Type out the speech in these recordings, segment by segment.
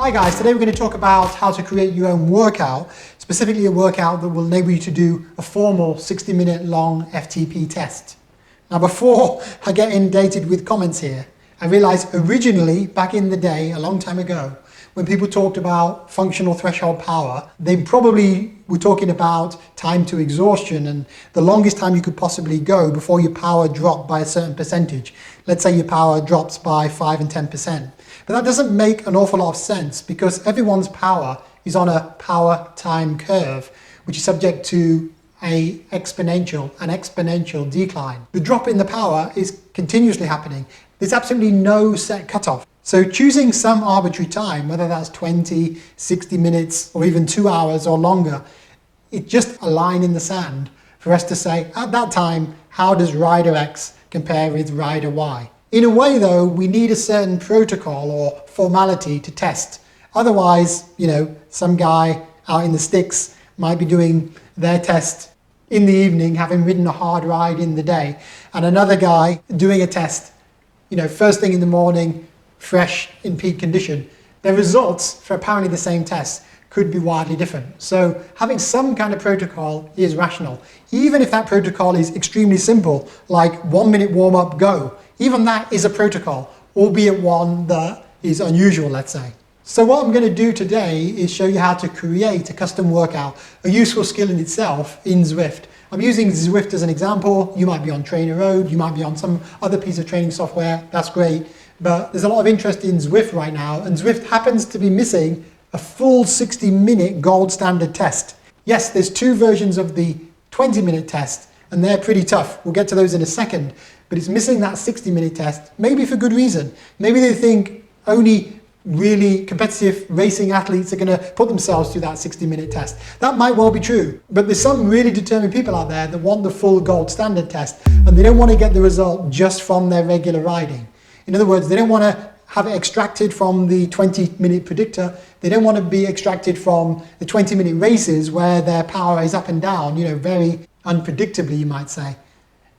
Hi guys, today we're going to talk about how to create your own workout, specifically a workout that will enable you to do a formal 60-minute long FTP test. Now before I get inundated with comments here, I realized originally back in the day, a long time ago, when people talked about functional threshold power, they probably were talking about time to exhaustion and the longest time you could possibly go before your power dropped by a certain percentage. Let's say your power drops by 5 and 10%. But that doesn't make an awful lot of sense because everyone's power is on a power time curve, which is subject to an exponential decline. The drop in the power is continuously happening. There's absolutely no set cutoff. So choosing some arbitrary time, whether that's 20, 60 minutes, or even 2 hours or longer, it's just a line in the sand for us to say, at that time, how does rider X compare with rider Y? In a way though, we need a certain protocol or formality to test. Otherwise, some guy out in the sticks might be doing their test in the evening, having ridden a hard ride in the day, and another guy doing a test, first thing in the morning, fresh in peak condition. The results for apparently the same test could be wildly different. So having some kind of protocol is rational. Even if that protocol is extremely simple, like 1 minute warm up, go. Even that is a protocol, albeit one that is unusual, let's say. So what I'm going to do today is show you how to create a custom workout, a useful skill in itself in Zwift. I'm using Zwift as an example. You might be on Trainer Road, you might be on some other piece of training software, that's great. But there's a lot of interest in Zwift right now, and Zwift happens to be missing a full 60-minute gold standard test. Yes, there's 2 versions of the 20-minute test, and they're pretty tough. We'll get to those in a second, but it's missing that 60-minute test, maybe for good reason. Maybe they think only really competitive racing athletes are going to put themselves through that 60-minute test. That might well be true, but there's some really determined people out there that want the full gold standard test, and they don't want to get the result just from their regular riding. In other words, they don't want to have it extracted from the 20-minute predictor. They don't want to be extracted from the 20-minute races where their power is up and down, very unpredictably, you might say.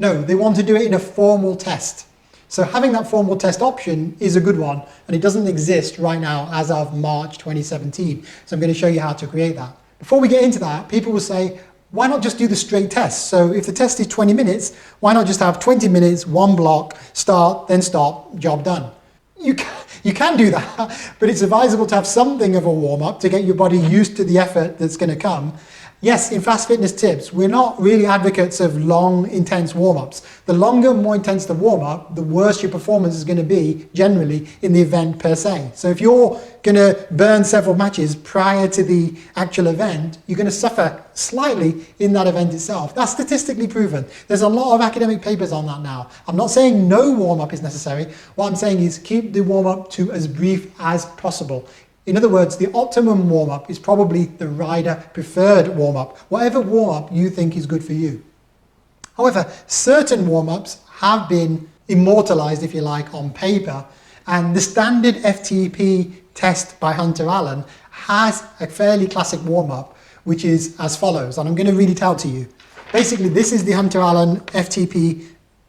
No, they want to do it in a formal test. So having that formal test option is a good one, and it doesn't exist right now as of March 2017. So I'm going to show you how to create that. Before we get into that, people will say, why not just do the straight test? So if the test is 20 minutes, why not just have 20 minutes, one block, start, then stop, job done? You can do that, but it's advisable to have something of a warm-up to get your body used to the effort that's going to come. Yes, in FastFitnessTips, we're not really advocates of long, intense warm-ups. The longer, more intense the warm-up, the worse your performance is going to be, generally, in the event per se. So if you're going to burn several matches prior to the actual event, you're going to suffer slightly in that event itself. That's statistically proven. There's a lot of academic papers on that now. I'm not saying no warm-up is necessary. What I'm saying is keep the warm-up to as brief as possible. In other words, the optimum warm-up is probably the rider preferred warm-up, whatever warm-up you think is good for you. However, certain warm-ups have been immortalized, if you like, on paper, and the standard FTP test by Hunter Allen has a fairly classic warm-up, which is as follows, and I'm going to read it out to you. Basically, this is the Hunter Allen FTP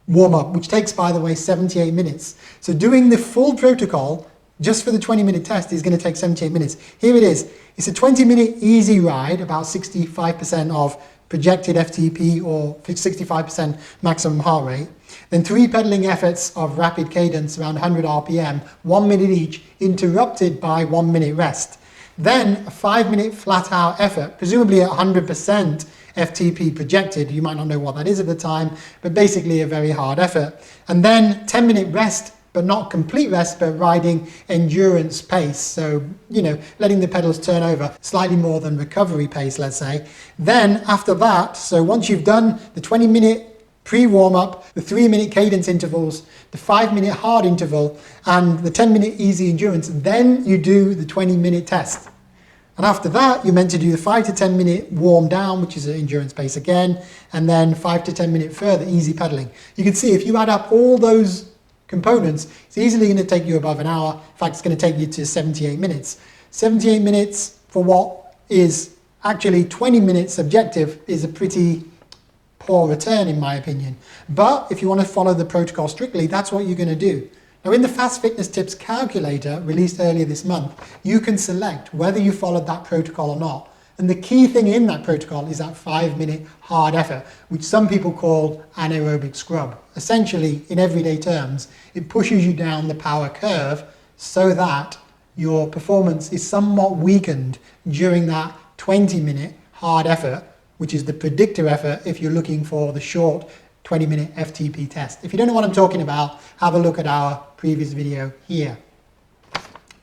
warm-up, which takes, by the way, 78 minutes. So doing the full protocol just for the 20-minute test is going to take 78 minutes. Here it is. It's a 20-minute easy ride, about 65% of projected FTP or 65% maximum heart rate. Then 3 pedaling efforts of rapid cadence around 100 RPM, 1 minute each, interrupted by 1 minute rest. Then a 5-minute flat-out effort, presumably at 100% FTP projected. You might not know what that is at the time, but basically a very hard effort. And then 10-minute rest, but not complete rest, but riding endurance pace. So, letting the pedals turn over slightly more than recovery pace, let's say. Then after that, so once you've done the 20-minute pre-warm-up, the 3-minute cadence intervals, the 5-minute hard interval, and the 10-minute easy endurance, then you do the 20-minute test. And after that, you're meant to do the 5 to 10 minute warm down, which is an endurance pace again, and then 5 to 10 minute further easy pedaling. You can see if you add up all those components, it's easily going to take you above an hour. In fact, it's going to take you to 78 minutes. 78 minutes for what is actually 20 minutes subjective is a pretty poor return in my opinion. But if you want to follow the protocol strictly, that's what you're going to do. Now in the FastFitnessTips calculator released earlier this month, you can select whether you followed that protocol or not. And the key thing in that protocol is that 5-minute hard effort, which some people call anaerobic scrub. Essentially, in everyday terms, it pushes you down the power curve so that your performance is somewhat weakened during that 20-minute hard effort, which is the predictor effort if you're looking for the short 20-minute FTP test. If you don't know what I'm talking about, have a look at our previous video here.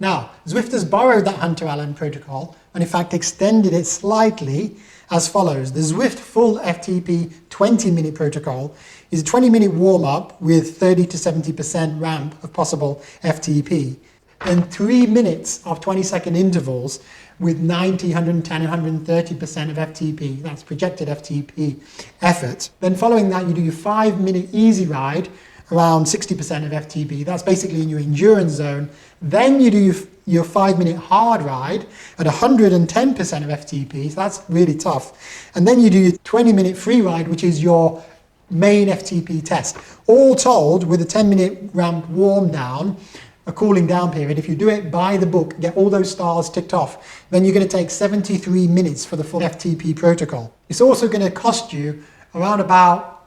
Now, Zwift has borrowed that Hunter Allen protocol and in fact extended it slightly as follows. The Zwift full FTP 20-minute protocol is a 20-minute warm-up with 30 to 70% ramp of possible FTP, then 3 minutes of 20-second intervals with 90, 110, and 130% of FTP, that's projected FTP effort. Then following that, you do your 5-minute easy ride, around 60% of FTP. That's basically in your endurance zone. Then you do your 5-minute hard ride at 110% of FTP. So that's really tough. And then you do your 20-minute free ride, which is your main FTP test. All told, with a 10-minute ramp warm down, a cooling down period, if you do it by the book, get all those stars ticked off, then you're going to take 73 minutes for the full FTP protocol. It's also going to cost you around about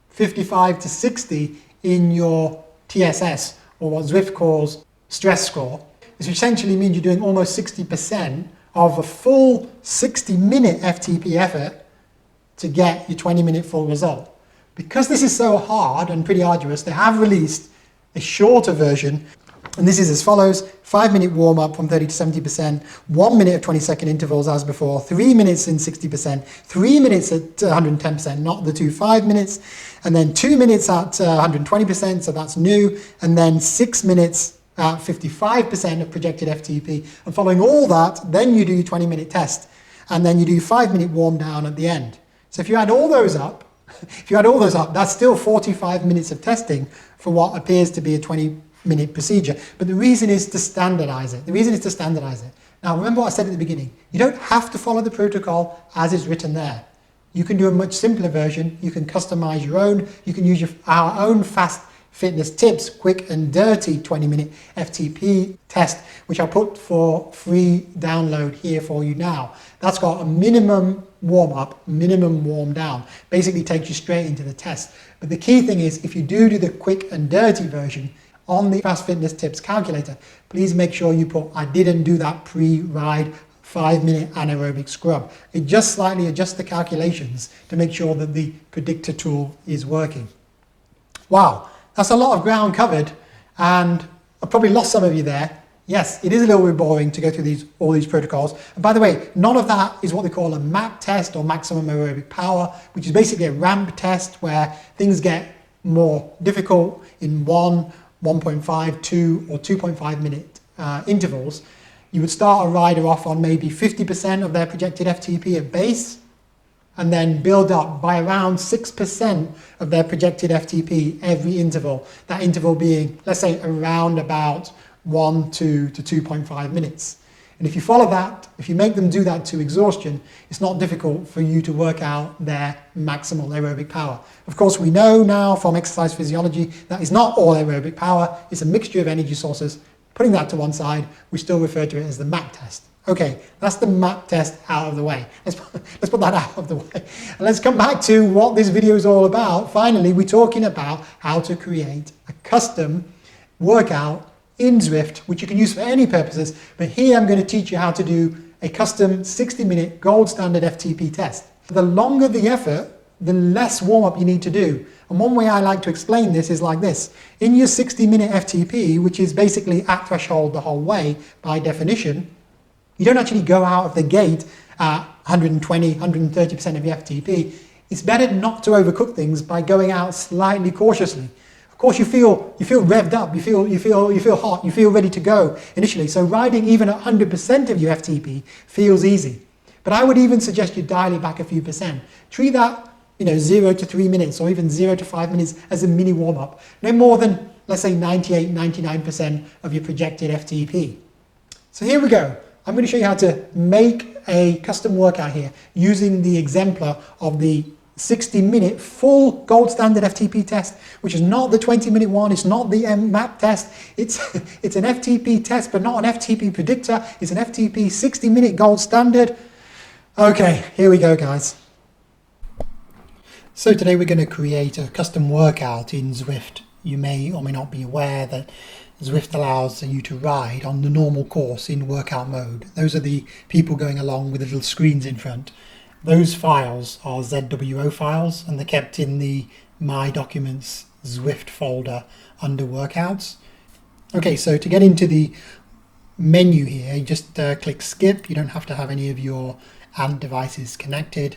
55 to 60 in your TSS, or what Zwift calls stress score. This essentially means you're doing almost 60% of a full 60-minute FTP effort to get your 20-minute full result. Because this is so hard and pretty arduous, they have released a shorter version, and this is as follows: 5-minute warm-up from 30 to 70%, 1 minute of 20-second intervals as before, 3 minutes in 60%, 3 minutes at 110%, not the 5 minutes, and then 2 minutes at 120%, so that's new, and then 6 minutes at 55% of projected FTP. And following all that, then you do your 20-minute test, and then you do your 5-minute warm down at the end. So if you add all those up, that's still 45 minutes of testing for what appears to be a 20-minute procedure. But the reason is to standardize it. Now, remember what I said at the beginning. You don't have to follow the protocol as is written there. You can do a much simpler version. You can customize your own. You can use our own FastFitnessTips quick and dirty 20-minute FTP test, which I'll put for free download here for you now. That's got a minimum warm up, minimum warm down. Basically takes you straight into the test. But the key thing is, if you do the quick and dirty version on the FastFitnessTips calculator, please make sure you put "I didn't do that pre-ride 5-minute anaerobic scrub." It just slightly adjusts the calculations to make sure that the predictor tool is working. Wow, that's a lot of ground covered, and I probably lost some of you there. Yes, it is a little bit boring to go through all these protocols. And by the way, none of that is what they call a MAP test, or maximum aerobic power, which is basically a ramp test where things get more difficult in 1.5, 2, or 2.5 minute intervals. You would start a rider off on maybe 50% of their projected FTP at base, and then build up by around 6% of their projected FTP every interval. That interval being, let's say, around about 1 to 2.5 minutes. And if you follow that, if you make them do that to exhaustion, it's not difficult for you to work out their maximal aerobic power. Of course, we know now from exercise physiology that is not all aerobic power. It's a mixture of energy sources. Putting that to one side, we still refer to it as the MAP test. Okay, that's the MAP test out of the way. Let's put that out of the way. And let's come back to what this video is all about. Finally, we're talking about how to create a custom workout in Zwift, which you can use for any purposes. But here I'm going to teach you how to do a custom 60-minute gold standard FTP test. The longer the effort, the less warm-up you need to do. And one way I like to explain this is like this. In your 60-minute FTP, which is basically at threshold the whole way by definition, you don't actually go out of the gate at 120, 130% of your FTP. It's better not to overcook things by going out slightly cautiously. Of course, you feel revved up, you feel hot, you feel ready to go initially. So riding even at 100% of your FTP feels easy. But I would even suggest you dial it back a few percent. Treat that 0 to 3 minutes, or even 0 to 5 minutes as a mini warm-up. No more than, let's say, 98, 99% of your projected FTP. So here we go. I'm going to show you how to make a custom workout here using the exemplar of the 60-minute full gold standard FTP test, which is not the 20-minute one, it's not the MAP test, it's an FTP test, but not an FTP predictor, it's an FTP 60-minute gold standard. Okay, here we go, guys. So today we're going to create a custom workout in Zwift. You may or may not be aware that Zwift allows you to ride on the normal course in workout mode. Those are the people going along with the little screens in front. Those files are ZWO files, and they're kept in the My Documents Zwift folder under Workouts. Okay, so to get into the menu here, you just click Skip. You don't have to have any of your ANT devices connected.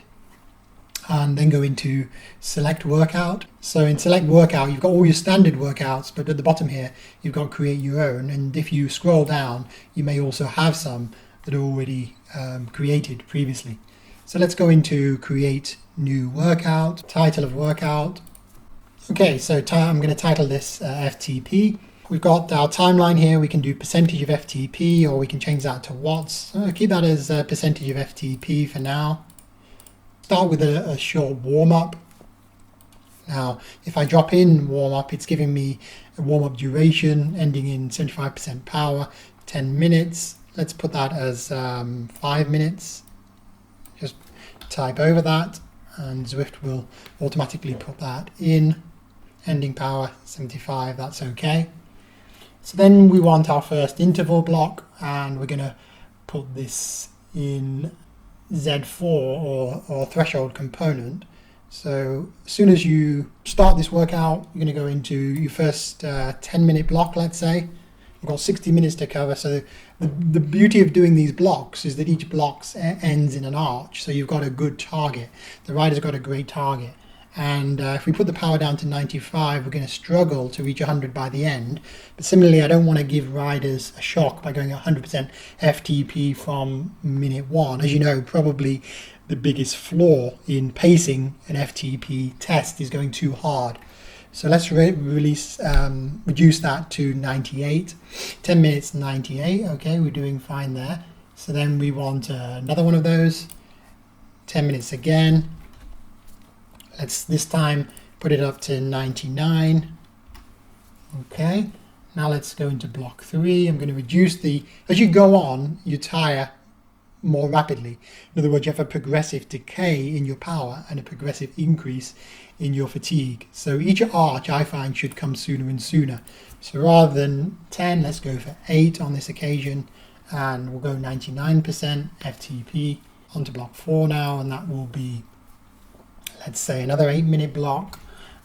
And then go into Select Workout. So in Select Workout, you've got all your standard workouts, but at the bottom here, you've got Create Your Own. And if you scroll down, you may also have some that are already created previously. So let's go into Create New Workout, Title of Workout. Okay, so I'm going to title this FTP. We've got our timeline here. We can do percentage of FTP, or we can change that to watts. So keep that as percentage of FTP for now. Start with a short warm-up. Now, if I drop in warm-up, it's giving me a warm-up duration ending in 75% power, 10 minutes. Let's put that as 5 minutes. Just type over that, and Zwift will automatically put that in. Ending power 75, that's okay. So then we want our first interval block, and we're going to put this in Z4 or threshold component. So as soon as you start this workout, you're going to go into your first 10-minute block, let's say. We've got 60 minutes to cover. So the beauty of doing these blocks is that each block ends in an arch. So you've got a good target. The rider's got a great target. And if we put the power down to 95, we're going to struggle to reach 100 by the end. But similarly, I don't want to give riders a shock by going 100% FTP from minute one. As you know, probably the biggest flaw in pacing an FTP test is going too hard. So let's reduce that to 98. 10 minutes, 98. Okay, we're doing fine there. So then we want another one of those. 10 minutes again. Let's this time put it up to 99. Okay, now let's go into block 3. I'm going to reduce as you go on, you tire more rapidly. In other words, you have a progressive decay in your power and a progressive increase in your fatigue. So each arch, I find, should come sooner and sooner. So rather than 10, let's go for 8 on this occasion, and we'll go 99% FTP. Onto block 4 now, and that will be, let's say, another 8-minute block,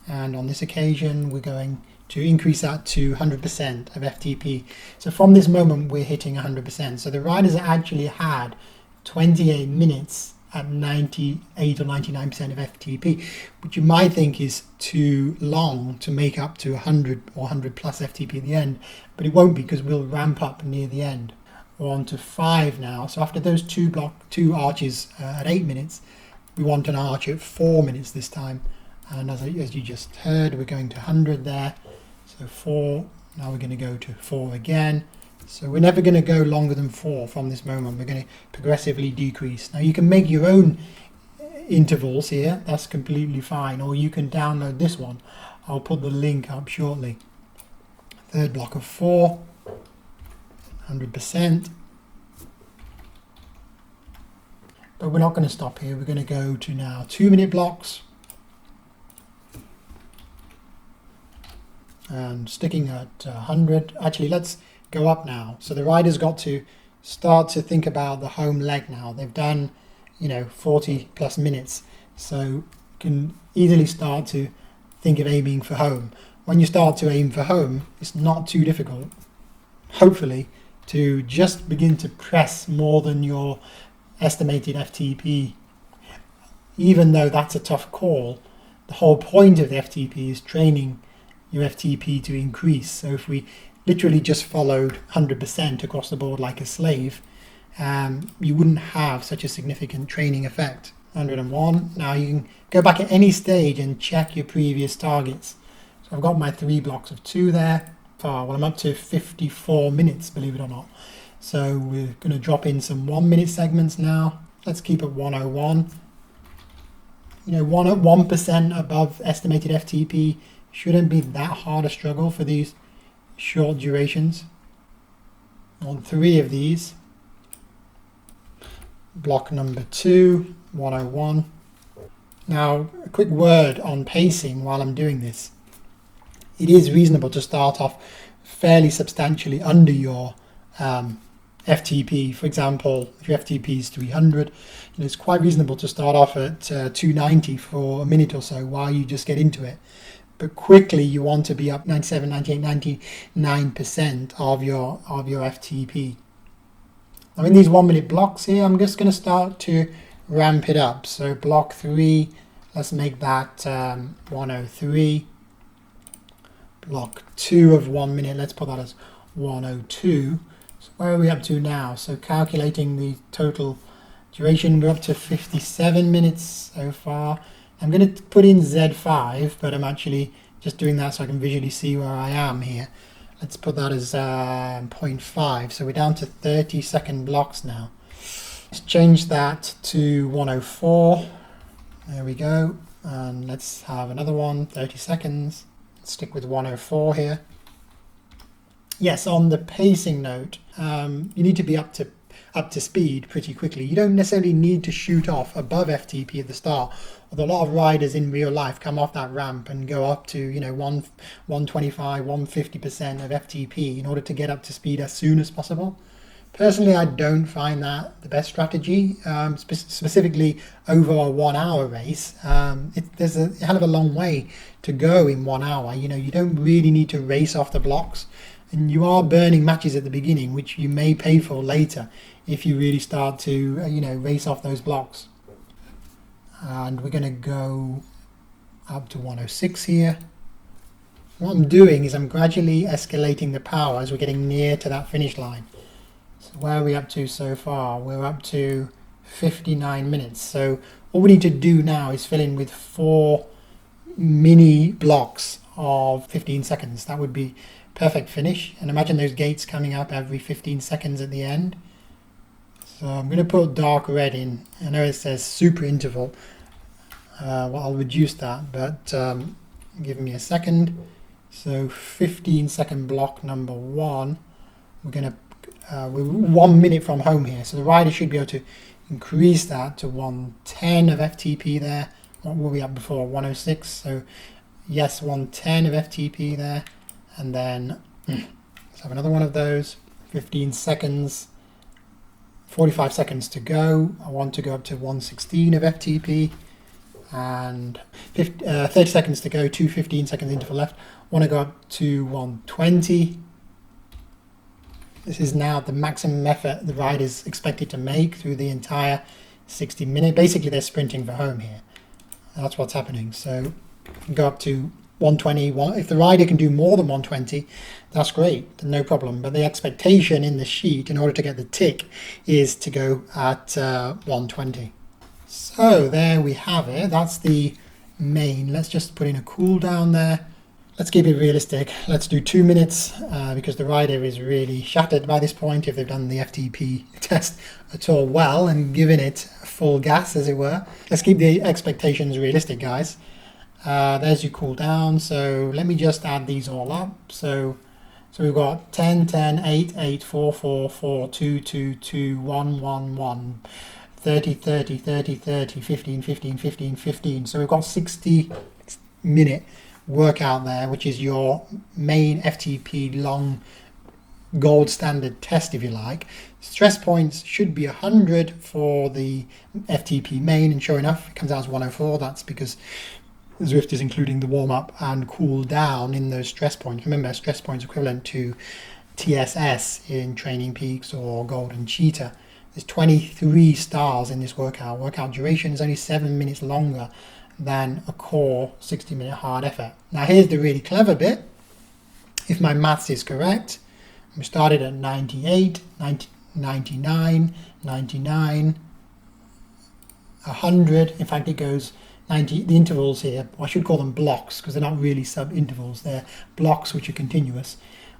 and on this occasion we're going to increase that to 100% of FTP. So from this moment we're hitting 100%. So the riders actually had 28 minutes at 98 or 99% of FTP, which you might think is too long to make up to 100 or 100 plus FTP at the end, but it won't be, because we'll ramp up near the end. We're on to 5 now. So after those two arches at 8 minutes, we want an arch at 4 minutes this time, and as you just heard, we're going to 100 there. So 4, now we're going to go to 4 again. So we're never going to go longer than 4 from this moment. We're going to progressively decrease. Now you can make your own intervals here, that's completely fine, or you can download this one. I'll put the link up shortly. Third block of 4, 100%. But we're not going to stop here. We're going to go to now 2-minute blocks. And sticking at 100. Actually, let's go up now. So the rider's got to start to think about the home leg now. They've done, 40 plus minutes. So you can easily start to think of aiming for home. When you start to aim for home, it's not too difficult, hopefully, to just begin to press more than your estimated FTP. Even though that's a tough call, the whole point of the FTP is training your FTP to increase. So if we literally just followed 100% across the board like a slave, you wouldn't have such a significant training effect. 101. Now you can go back at any stage and check your previous targets. So I've got my 3 blocks of 2 there. Well, I'm up to 54 minutes, believe it or not. So we're going to drop in some 1-minute segments now. Let's keep it 101. 1% above estimated FTP shouldn't be that hard a struggle for these short durations. On 3 of these, block number 2, 101. Now, a quick word on pacing while I'm doing this. It is reasonable to start off fairly substantially under your FTP. For example, if your FTP is 300, it's quite reasonable to start off at 290 for a minute or so while you just get into it. But quickly you want to be up 97, 98, 99% of your FTP. Now in these 1 minute blocks here, I'm just going to start to ramp it up. So block 3, let's make that 103. Block 2 of 1 minute, let's put that as 102. So where are we up to now? So calculating the total duration, we're up to 57 minutes so far. I'm going to put in Z5, but I'm actually just doing that so I can visually see where I am here. Let's put that as 0.5. So we're down to 30-second blocks now. Let's change that to 104. There we go. And let's have another one, 30 seconds. Let's stick with 104 here. Yes, on the pacing note, you need to be up to speed pretty quickly. You don't necessarily need to shoot off above FTP at the start. Although a lot of riders in real life come off that ramp and go up to 125, 150% of FTP in order to get up to speed as soon as possible. Personally, I don't find that the best strategy, specifically over a 1 hour race. There's a hell of a long way to go in 1 hour. You don't really need to race off the blocks, and you are burning matches at the beginning, which you may pay for later if you really start to race off those blocks. And we're going to go up to 106 here. What I'm doing is I'm gradually escalating the power as we're getting near to that finish line. So where are we up to so far? We're up to 59 minutes. So all we need to do now is fill in with 4 mini blocks of 15 seconds. That would be perfect finish. And imagine those gates coming up every 15 seconds at the end. So I'm going to put dark red in. I know it says super interval. Well, I'll reduce that, but give me a second. So 15-second block number 1. We're 1 minute from home here. So the rider should be able to increase that to 110 of FTP there. What were we at before? 106. So yes, 110 of FTP there. And then let's have another one of those. 15 seconds. 45 seconds to go. I want to go up to 116 of FTP. And 30 seconds to go, 2 15-second interval left. Want to go up to 120. This is now the maximum effort the rider is expected to make through the entire 60 minutes. Basically, they're sprinting for home here. That's what's happening. So go up to 120. If the rider can do more than 120, that's great, no problem. But the expectation in the sheet, in order to get the tick, is to go at 120. So there we have it. That's the main. Let's just put in a cool down there. Let's keep it realistic. Let's do 2 minutes because the rider is really shattered by this point if they've done the FTP test at all well and given it full gas, as it were. Let's keep the expectations realistic, guys. There's your cool down. So let me just add these all up. So we've got 10, 10, 8, 8, 4, 4, 4, 2, 2, 2, 1, 1, 1, 30, 30, 30, 30, 15, 15, 15, 15. So we've got 60-minute workout there, which is your main FTP long gold standard test, if you like. Stress points should be 100 for the FTP main, and sure enough, it comes out as 104. That's because Zwift is including the warm-up and cool down in those stress points. Remember, stress points equivalent to TSS in Training Peaks or Golden Cheetah. There's 23 stars in this workout. Workout duration is only 7 minutes longer than a core 60-minute hard effort. Now here's the really clever bit. If my maths is correct, we started at 98, 90, 99, 99, 100. In fact, it goes 90. The intervals here, I should call them blocks because they're not really sub-intervals. They're blocks which are continuous.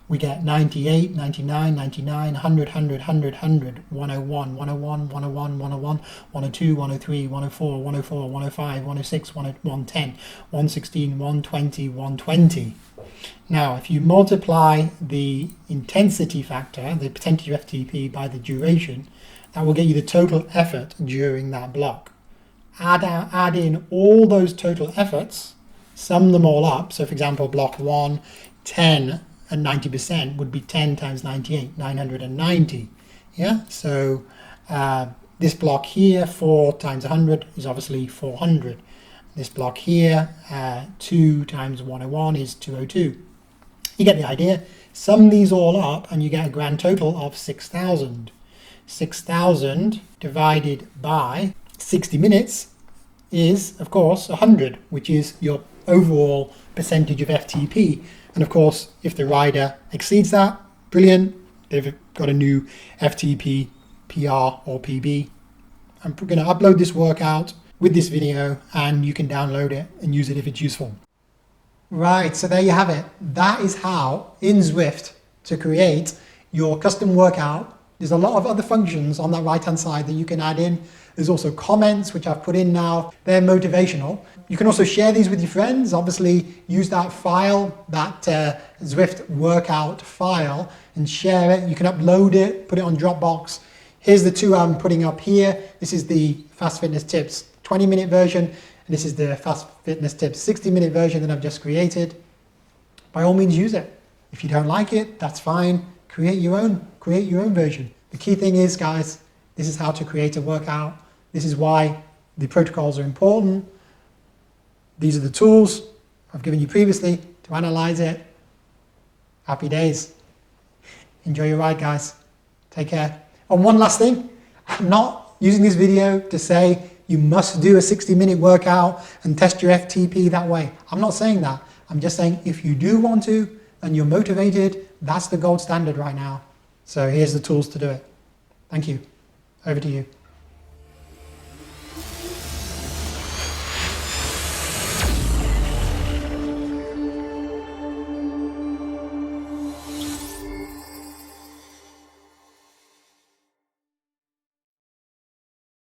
we get 98, 99, 99, 100, 100, 100, 100, 101, 101, 101, 101, 102, 103, 104, 104, 105, 106, 110, 116, 120, 120. Now, if you multiply the intensity factor, the percentage of FTP, by the duration, that will get you the total effort during that block. Add in all those total efforts, sum them all up. So for example, block 1, 10 and 90% would be 10 times 98, 990. Yeah, so this block here, 4 times 100 is obviously 400. This block here, 2 times 101 is 202. You get the idea. Sum these all up and you get a grand total of 6,000. 6,000 divided by 60 minutes is, of course, 100, which is your overall percentage of FTP. And of course, if the rider exceeds that, brilliant, they've got a new FTP, PR or PB. I'm going to upload this workout with this video and you can download it and use it if it's useful. Right, so there you have it. That is how in Zwift to create your custom workout. There's a lot of other functions on that right-hand side that you can add in. There's also comments, which I've put in now. They're motivational. You can also share these with your friends. Obviously, use that file, that Zwift workout file, and share it. You can upload it, put it on Dropbox. Here's the two I'm putting up here. This is the FastFitnessTips 20-minute version, and this is the FastFitnessTips 60-minute version that I've just created. By all means, use it. If you don't like it, that's fine. Create your own version. The key thing is, guys, this is how to create a workout. This is why the protocols are important. These are the tools I've given you previously to analyze it. Happy days. Enjoy your ride, guys. Take care. And one last thing, I'm not using this video to say you must do a 60-minute workout and test your FTP that way. I'm not saying that. I'm just saying if you do want to and you're motivated, that's the gold standard right now. So here's the tools to do it. Thank you. Over to you.